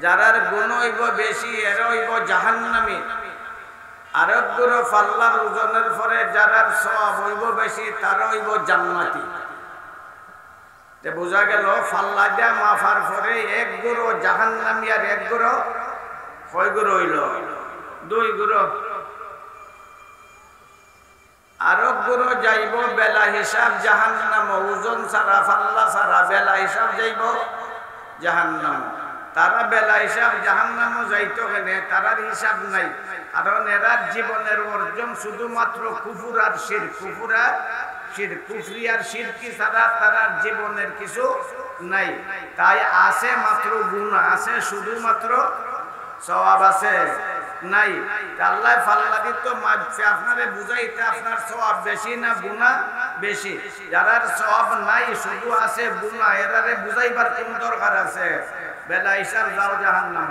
যারার গুণ হইব বেশি এরা হইব জাহান্নামী। আরেক গুরু পাল্লার ওজনের পরে যারার সওয়াব হইব বেশি তারা হইব জান্নাতি। বোঝা গেল পাল্লা দিয়া মাফার পরে এক গুরু জাহান্নামী আর এক গুরু কয় গুরু হইল? দুই গুরু। আরেক গুরু যাইব বেলা হিসাব জাহান্নাম, ওজন ছাড়া পাল্লা ছাড়া বেলা হিসাব যাইব জাহান্নাম। তারা বেলা হিসাব জাহান্নামও যাইতো কেনে? তারার হিসাব নাই, কারণ এরার জীবনের অর্জন শুধুমাত্র কুফর আর শিরক। কুফর আর শিরক, কুফরি আর শিরকি ছাড়া তারার জীবনের কিছু নাই। তাই আছে মাত্র গুনাহ, আছে শুধুমাত্র সওয়াব আছে নাই। আল্লাহ ফাল্লা দিত মাপছে আপনারে বুঝাইতে আপনার সওয়াব বেশি না গুনাহ বেশি। যারার সওয়াব নাই শুধু আছে গুনাহ, এরারে বুঝাইবার কোন দরকার আছে? বেলা হিসাব যাও জাহান্নাম,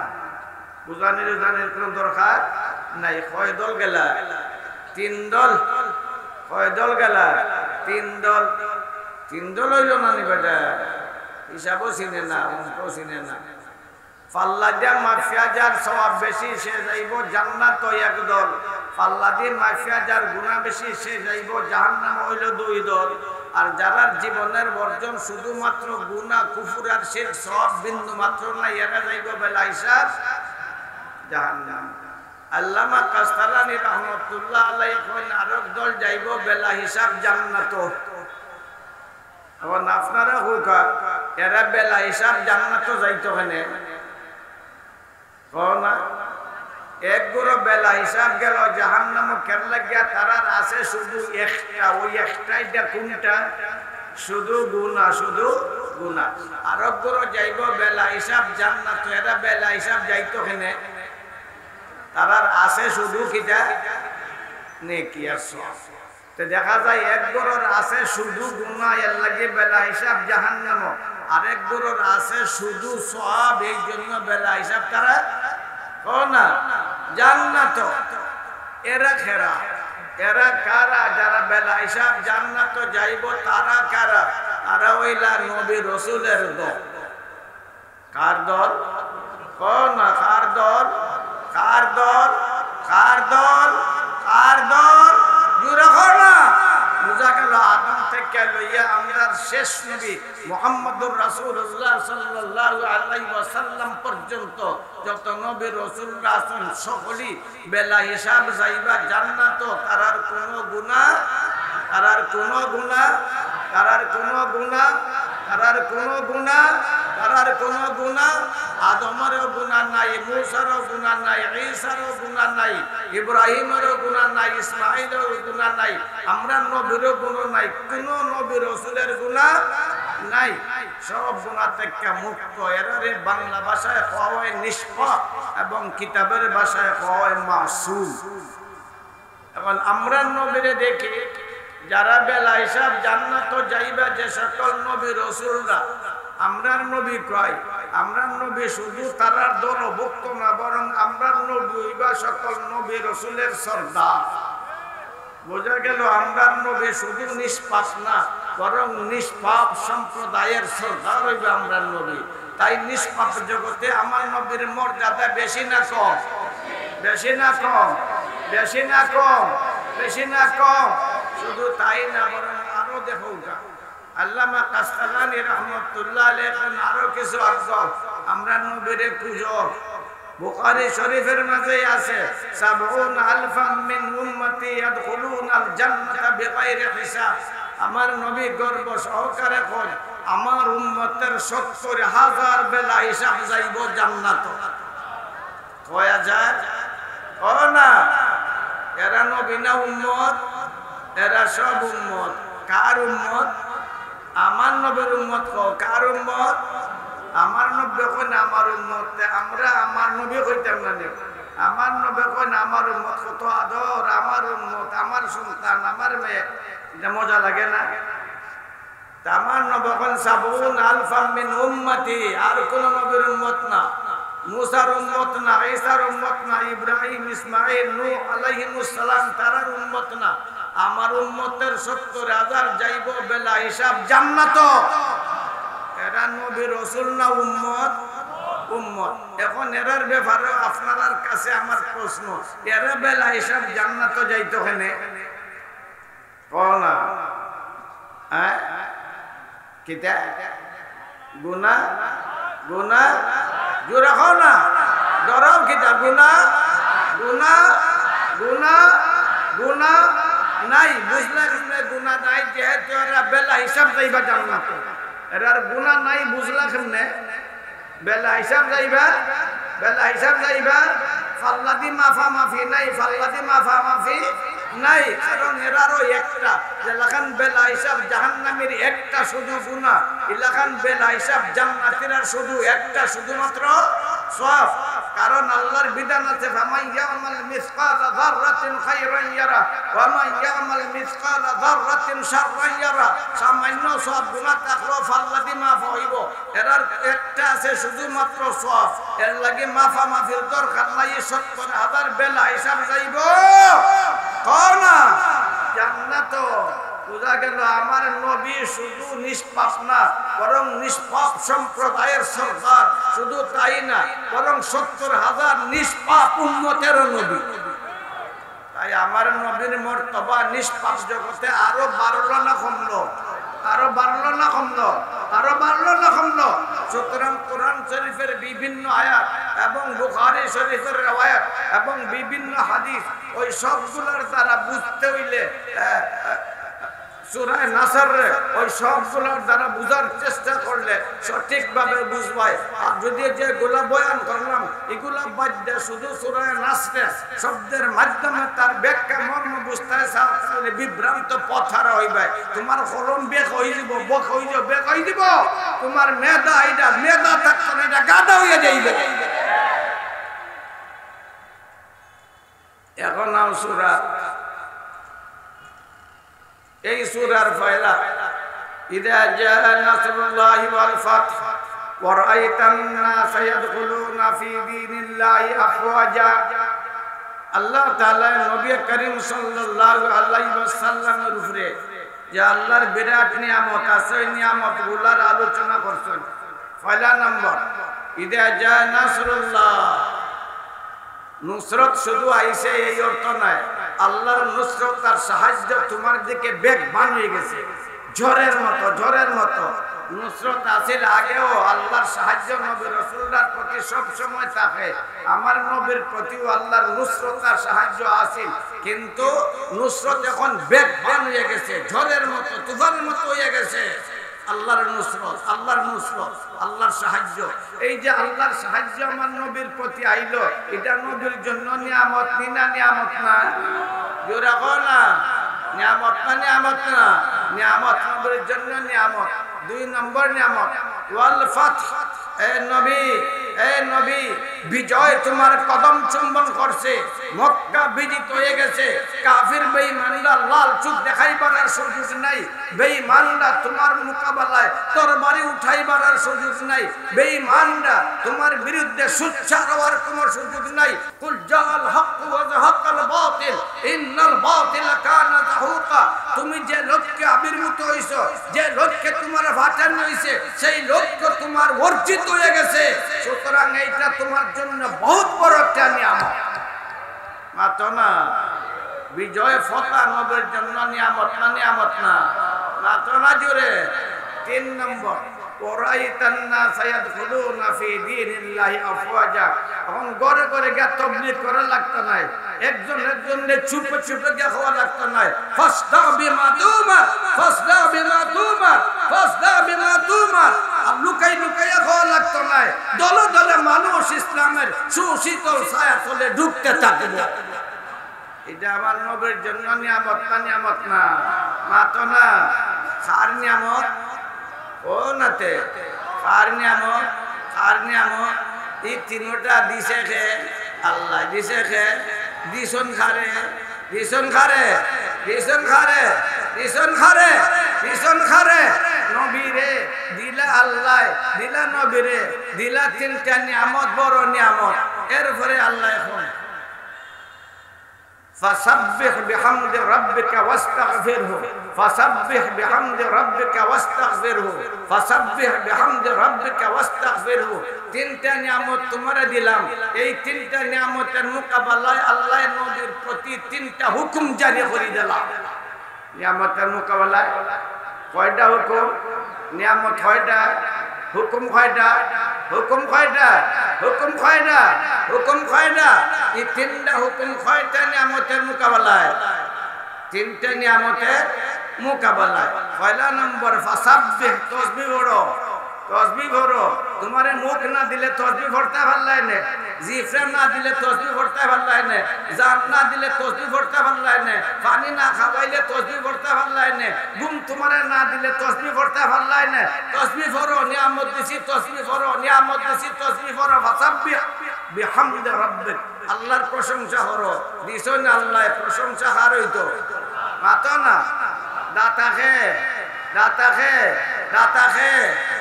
বুঝানির কোন দরকার নাই। কয় দল গেলা? তিন দল। কয় দল গেলা? তিন দল। তিন দল হইল না নি বেটা? হিসাবও চিনে না, অঙ্কও চিনে না। পাল্লা দিয়া মাফিয়া যার সওয়াব বেশি সে যাইব জান্নাত এক দল, পাল্লা দিয়ে মাফিয়া যার গুনাহ বেশি সে যাইব জাহান্নাম হইল 2 দল আর যারা জীবনের বর্জন শুধুমাত্র গুনাহ কুফর আর শিরক সব বিন্দু মাত্র না এরা যাইব বেলা হিসাব জাহান্নাম আল্লামা কাস্তালানী রাহমাতুল্লাহ আলাইহি কইন আরেক দল যাইব বেলা হিসাব জান্নাত এখন আপনারা হুকা এরা বেলা হিসাব জান্নাত যাইতো কেনে কোনা এক গুরো বেলা হিসাব গেল জাহান্নাম কেন লাগিয়া তারার আছে শুধু একটা ওই একটাই কোনটা শুধু গুনাহ আরেক গুরো যাইব বেলা হিসাব জান্নাত এরা বেলা হিসাব যাইতো কেনে তারার আছে শুধু কিটা নেকি আর সওয়াব তো দেখা যায় এক গরর আছে শুধু গুনাহ এর লাগে বেলা হিসাব জাহান্নাম আরেক গরর আছে শুধু সওয়াব এই জন্য বেলা হিসাব তারা কোনা জান্নাত এরা খেরা এরা কারা যারা বেলা হিসাব জান্নাত যাইব তারা কারা তারা হইলা নবী রাসূলের দল কার দল কোনা কার দল কার দল কার দল কার দল জুরাখনা বুঝা গেল আদম থেকে লইয়া আমরার শেষ নবী মুহাম্মদুর রাসূলুল্লাহ সাল্লাল্লাহু আলাইহি ওয়াসাল্লাম পর্যন্ত যত নবী রাসূলরা আছেন সকলেই বেলা হিসাব যাইবা জান্নাত তারার কোনো গুনাহ তারার কোনো গুনাহ তারার কোনো গুনাহ তারার কোনো গুনাহ তারার কোনো গুনাহ আদমেরও গুনাহ নাই মূসারও গুনাহ নাই ঈসারও গুনাহ নাই ইব্রাহিমেরও গুনাহ নাই ইসমাঈলেরও গুনাহ নাই আমরা নবীরও গুনাহ নাই কোনো নবী রাসূলের গুনাহ নাই সব গুনাহ থেকে মুক্ত এরারে বাংলা ভাষায় কওয়া হয় নিষ্পাপ এবং কিতাবের ভাষায় কওয়া হয় মাসুম এখন আমরা নবীরে দেখি যারা বেলা হিসাব জান্নাত যাইবা যে সকল নবী রাসূলরা আমরার নবী কয় আমরার নবী শুধু তারার দলভুক্ত না বরং আমরার নবী বা সকল নবী রাসূলের সর্দার বোঝা গেল আমরার নবী শুধু নিষ্পাপ না বরং নিষ্পাপ সম্প্রদায়ের সর্দার হইবে আমরার নবী তাই নিষ্পাপ জগতে আমার নবীর মর্যাদা বেশি না কম বেশি না কম বেশি না কম বেশি না কম শুধু তাই না বরং আরো দেখো আল্লামা কাস্তালানী রাহমাতুল্লাহ আলাইহি আরো কিছু আরজব আমরা নবীরে পূজো বুখারী শরীফের মাঝে আছে ৭০ আলফাম মিন উম্মতি ইয়াদখুলুনাল জান্নাতা বিগাইরি হিসাব আমার নবী গর্ব সহকারে কন আমার উম্মতের ৭০,০০০ বেলা হিসাব যাইব জান্নাত কয়া যায় ও না এরা নবী না উম্মত এরা সব উম্মত কার উম্মত আমার নবীর উম্মত কার উম্মত আমার নবী কইনা আমার উম্মত আমরা আমার নবী কইতাম না আমার নবী কইনা আমার উম্মত কত আদর আমার উম্মত আমার সন্তান আমার মেয়ে এটা মজা লাগে না আমার নবী কোন ৭০ আলফাম মিন উম্মতি আর কোন নবীর উম্মত না মুসার উম্মত না ঈসার উম্মত না ইব্রাহিম ইসমাঈল নূহ আলাইহিমুস সালাম তারার উম্মত না আমার উম্মতের ৭০,০০০ যাইব বেলা হিসাব জান্নাত এরা নবী রাসূল না উম্মত উম্মত এখন এরার ব্যাপারে আপনার কাছে আমার প্রশ্ন এরা বেলা হিসাব জান্নাত যাইতো কেনে কোনা হ্যাঁ কিতা গুনাহ গুনাহ জোরে কও না ডরাও কিতা গুনাহ গুনাহ গুনাহ গুনাহ নাই বুঝলে গুনাহ নাই যেহেতু এরা বেলা হিসাব যাইবা জান্নাত এরার গুনাহ নাই বুঝলা কেমনে বেলা হিসাব যাইবা বেলা হিসাব যাইবা ফাল্লাদি মাফা মাফি নাই ফাল্লাদি মাফা মাফি নাই কারণ এরারও একটা এলাকান বেলা হিসাব জাহান্নামের একটা শুধু গুনাহ এলাকান বেলা হিসাব জান্নাতের শুধু একটা শুধুমাত্র সওয়াব কারণ আল্লাহর বিধান আছে ফামান ইয়ামাল মিসকালা যাররাতিন খায়রান ইয়ারা ওয়া মান ইয়ামাল মিসকালা যাররাতিন শাররান ইয়ারা সামান্য সওয়াব গুনাহ থাকলো ফাল্লাদি মাফ হইব এরার একটা আছে শুধুমাত্র সওয়াব এর লাগি মাফা মাফির দরকার নাই ৭০,০০০ বেলা হিসাব যাইব কোনা জান্নাত বুঝা গেল আমার নবী শুধু নিষ্পাপ না বরং নিষ্পাপ সম্প্রদায়ের সরদার শুধু তাই না বরং ৭০,০০০ নিষ্পাপ উম্মতের নবী তাই আমার নবীর মর্তবা নিষ্পাপ জগতে আরো বাড়লো না কমলো? আরো বাড়লো না কমলো? আরো বাড়লো না কমলো? সুতরাং কোরআন শরীফের বিভিন্ন আয়াত এবং বুখারী শরীফের riwayat এবং বিভিন্ন হাদিস ওই সবগুলোর দ্বারা বুঝতে হইলে সূরা নাসর ওই সবগুলোর দ্বারা বুঝার চেষ্টা করলে সঠিকভাবে বুঝবাই। আর যদি যেগুলা বয়ান করলাম এগুলা বাদ দিয়ে শুধু সূরা নাসরের শব্দের মাধ্যমে তার ব্যাখ্যা মর্ম বুঝতে চাইলে বিভ্রান্ত পথহারা হইবে। তোমার কলম বেক হয়ে যাব, বক হয়ে যাব, বেক হয়ে দিব। তোমার মেধা এটা মেধা থাকতো না, এটা গাধা হয়ে যাইবে। এখন নাম সূরা, এই সূরার পয়লা ইযা জাআ নাসরুল্লাহি ওয়াল ফাতহ ওয়া রাআইতান নাসা ইয়াদখুলুনা ফি দীনিল্লাহি আফওয়াজা। আল্লাহ তাআলা নবী করিম সাল্লাল্লাহু আলাইহি ওয়াসাল্লামের উপরে যে আল্লাহর বিরাট নিয়ামত আছে, ওই নিয়ামতগুলোর আলোচনা করছেন। পয়লা নম্বর ইযা জাআ নাসরুল্লাহ, নুসরত শুধু আইছে এই অর্থ নয়, আল্লাহর নুসরত আর সাহায্য তোমার দিকে বেগ বানিয়ে গেছে ঝড়ের মতো, ঝড়ের মতো। নুসরত আসিল আগেও, আল্লাহর সাহায্য নবী রাসূলুল্লাহর প্রতি সব সময় থাকে। আমার নবীর প্রতিও আল্লাহর নুসরত আর সাহায্য আসিল, কিন্তু নুসরত এখন বেগ বানিয়ে গেছে, ঝড়ের মতো, তুফানের মতো হয়ে গেছে। আল্লাহর নুসরত, আল্লাহর নুসরত, আল্লাহর সাহায্য, এই যে আল্লাহর সাহায্য আমার নবীর প্রতি আইলো, এটা নবীর জন্য নিয়ামত না? নিয়ামত না? জোরে বল না, নিয়ামত না? নিয়ামত না? নিয়ামত নবীর জন্য নিয়ামত। দুই নম্বর নিয়ামত ওয়াল ফাতহ, এ নবী, এ নবী, বিজয় তোমার কদম চুম্বন করছে, মক্কা বিজিত হয়ে গেছে। কাফির বেঈমানরা লাল চোখ দেখাইবার আর সুযোগ নাই, বেঈমানরা তোমার মোকাবেলায় তরবারি উঠাইবার আর সুযোগ নাই, বেঈমানরা তোমার বিরুদ্ধে সোচ্চার হওয়ার কোনো সুযোগ নাই। কুল জাআল হক ওয়া যাহাকাল বাতিল ইন্নাল বাতিলা কানা যাহুকা। তুমি যে লক্ষ্যে আবির্ভূত হইছো, যে লক্ষ্যে তোমার ফাটানো হইছে, সেই লক্ষ্য তোমার অর্জিত হয়ে গেছে। সুতরাং এইটা তোমার জন্য বহুত বড় একটা নিয়ামত, মাত্র না? বিজয় ফতা নবীর জন্য নিয়ামত না? নিয়ামত না? মাত্র না? জোরে। তিন নম্বর ওরাইতান নাসা ইয়াদখুলুনা ফি দীনিল্লাহি আফওয়াজা। এখন ঘরে ঘরে গিয়ে তাবলীগ করা লাগতো না, একজন একজনের চুপে চুপে গিয়ে হওয়া লাগতো না। ফাসদা বিমা তুমার, ফাসদা বিমা তুমার, ফাসদা বিমা তুমার। আর লুকাই লুকাই হওয়া লাগতো না। দলে দলে মানুষ ইসলামের সুশীতল ছায়া তলে ঢুকতে থাকবে। এটা আমার নবীর জন্য নিয়ামত না? নিয়ামত না? মাত্র না? কার নিয়ামত? ও নাতে, কার নিয়ামত? কার নিয়ামত? এই তিনটা দিছে খে আল্লাহ, দিছে খে, দিছন খারে, দিছন খারে, দিছন খারে, দিছন খারে, দিছন খারে। নবীরে দিলা আল্লাহ, দিলা নবীরে দিলা তিনটা নিয়ামত, বড় নিয়ামত। এরপরে আল্লাহ এখন فسبح بحمد ربك واستغفره فسبح بحمد ربك واستغفره فسبح بحمد ربك واستغفره। তিনটা নিয়ামত তোমারে দিলাম, এই তিনটা নিয়ামতের মোকাবেলায় আল্লাহ নবীর প্রতি তিনটা হুকুম জারি করে দিলাম। নিয়ামতের মোকাবেলায় কয়টা হুকুম? নিয়ামত কয়টা? হুকুম কয়টা? হুকুম কয়টা? হুকুম কয়টা? হুকুম কয়টা? এই তিনটা হুকুম কয়টা নিয়ামতের মোকাবেলায়? তিনটা নিয়ামতের মোকাবেলায়। পয়লা নম্বর ফাসাব্বিহ, তাসবিহ পড়ো, তাসবিহ পড়ো। তোমারে মুখ না দিলে তাসবিহ পড়তে ভালো লাগে না, জিফরে না দিলে তাসবিহ পড়তে ভালো লাগে না, জান না দিলে তাসবিহ পড়তে ভালো লাগে না, পানি না খাওয়াইলে তাসবিহ পড়তে ভালো লাগে না, ঘুম তোমারে না দিলে তাসবিহ পড়তে ভালো লাগে না। তাসবিহ পড়ো, নিয়ামত দিছি তাসবিহ পড়ো, নিয়ামত দিছি তাসবিহ পড়ো। ফাসাব্বিহ বিহামদি রাব্বিক, আল্লাহর প্রশংসা করো। দিছো না আল্লাহ, প্রশংসা কার হইতো? মাতো না? দাতা খে, দাতা খে, দাতা খে,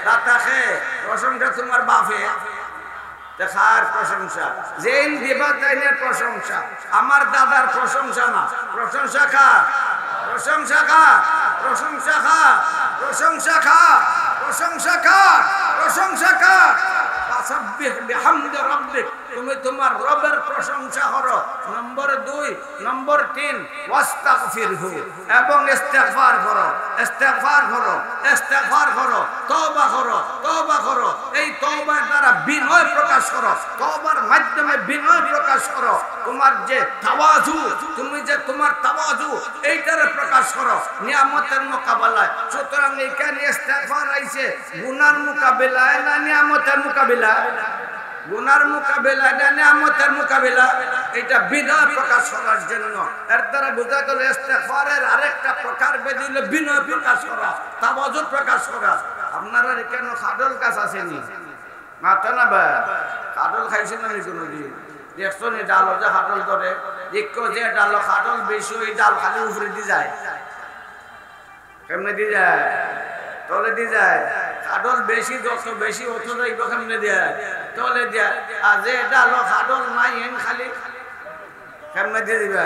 দাতা খে। প্রশংসা তোমার বাপে দেখার প্রশংসা, যেন দিবা তাইনের প্রশংসা। আমার দাদার প্রশংসা না, প্রশংসা খা, প্রশংসা খা, প্রশংসা খা, প্রশংসা খা, প্রশংসা খা, প্রশংসা খা। ফাসাব্বিহ বিহামদি রাব্বিক, তুমি তোমার রবের প্রশংসা করো। নম্বর 2, নম্বর 3 ওয়াস্তাগফিরহু, এবং ইস্তিগফার করো, ইস্তিগফার করো, ইস্তিগফার করো, তওবা করো, তওবা করো। এই তওবার দ্বারা বিনয় প্রকাশ করো, তওবার মাধ্যমে বিনয় প্রকাশ করো। তোমার যে তাওয়াজু, তুমি যে তোমার তাওয়াজু এইটারে প্রকাশ করো নিয়ামতের মোকাবেলায়। সুতরাং এখানে ইস্তিগফার আইছে গুনার মোকাবেলায় না নিয়ামতের মোকাবেলা? গুনার মোকাবেলা না নিয়ামতের মোকাবেলা? এটা বিনয় প্রকাশ করার জন্য। এর দ্বারা বোঝা গেল ইস্তিগফারের আরেকটা প্রকার বেদি হলো বিনয় প্রকাশ করা, তাওয়াজু প্রকাশ করা। আপনারা এখানে খাডল গাছ আসেনি? মাথা না বা খাডল খাইছেন না কোনোদিন? দেখছো নি ডালো যে খাডল ধরে, দেখো যে ডালো খাডল বেশি ওই ডাল খালি উপরে দিয়ে যায়। কেমনে দিয়ে যায়? তলে দিয়ে যায়। খাডল বেশি যত বেশি অত যাইব কেমনে দেয়? তলে দেয়। আর যে ডালো খাডল নাই এন খালি কেমনে দিয়ে দিবা?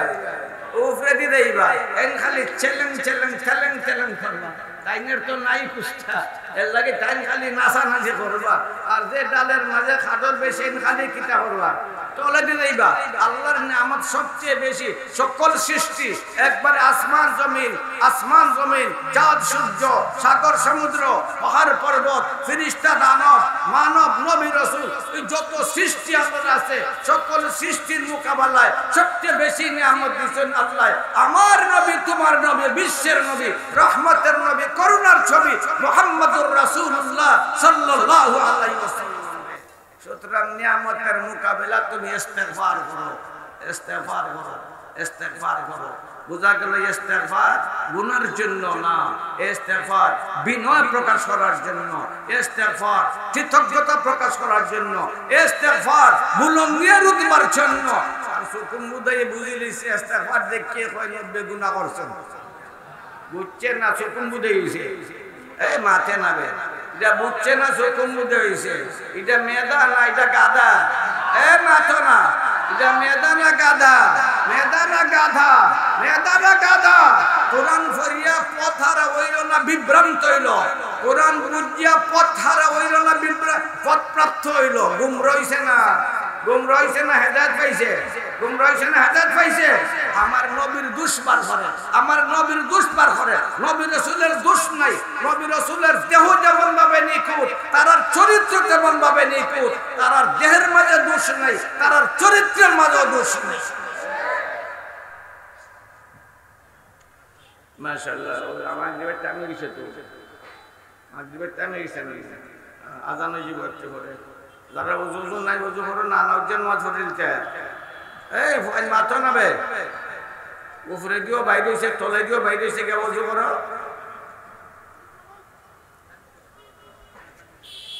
উপরে দিয়ে দিবা। এন খালি চেলেং চেলেং চেলেং চেলেং করবা। তাইনের তো নাই কুষ্টা, এর লাগে তাই খালি নাচানাচি করবা। আর যে ডালের মাঝে খাডল বেশি এন খালি কিতা করবা? তলে দিয়ে দিবা। আল্লাহর নিয়ামত সবচেয়ে বেশি। সকল সৃষ্টি একবারে আসমান জমিন, আসমান জমিন, চাঁদ সূর্য, সাগর সমুদ্র, পাহাড় পর্বত, ফেরেশতা দানব, মানব, নবী রাসূল, এই যত সৃষ্টি আপনার আছে সকল সৃষ্টির মোকাবেলায় সবচেয়ে বেশি নিয়ামত দিয়েছেন আল্লাহ। আমার নবী, তোমার নবী, বিশ্বের নবী, রহমতের নবী, করুণার ছবি মুহাম্মদুর রাসূলুল্লাহ সাল্লাল্লাহু আলাইহি ওয়াসাল্লাম। সুতরাং নিয়ামতের মোকাবেলা তুমি ইস্তিগফার করো, ইস্তিগফার করো, ইস্তিগফার করো। বোঝা গেল ইস্তিগফার গুনার জন্য না, ইস্তিগফার বিনয় প্রকাশ করার জন্য, ইস্তিগফার কৃতজ্ঞতা প্রকাশ করার জন্য, ইস্তিগফার বুলন্দিয়া রুতবার জন্য। আর সুকুম বুঝাই বুঝিলিছে ইস্তিগফার দেখে কয় 90 গুনাহ করছেন, বুঝছেন না? সুকুম বুঝাইছে এই মাথে নাবে, এটা বুঝছে না? সুকুম বুঝে হয়েছে। এটা মেদা না, এটা গাধা। এ মাথো না, এটা মেদা না গাধা, মেদা না গাধা, মেদা না গাধা। কোরআন ফরিয়া পথ হারা হইল না বিভ্রান্ত হইল, কোরআন বুঝিয়া পথ হারা হইল না পথ প্রাপ্ত হইল। গুমরা হইছে না? গুমরা হইছে না হেদায়েত পাইছে? গুমরা হইছে না হেদায়েত পাইছে? আমার নবীর দুষ্বার করে, আমার নবীর দুষ্বার করে। নবী রাসূলের দোষ নাই, নবী রাসূলের দেহ যেমন ভাবে নিখুঁত, তার চরিত্র তেমন ভাবে নিখুঁত। তার দেহের মাঝে দোষ নাই, তার চরিত্রের মাঝেও দোষ নাই। মাশাআল্লাহ। আমার দিবের টাইম গেছে তো, আমার দিবের টাইম গেছে না, আজান হয়ে যাবে একটু করে। যারা উজু নাই উজু করো না, নজন মাছ ধরে দিতে। এই মাথা নাবে, উপরে দিও বাইরে তলে দিও বাইরে উজু করো।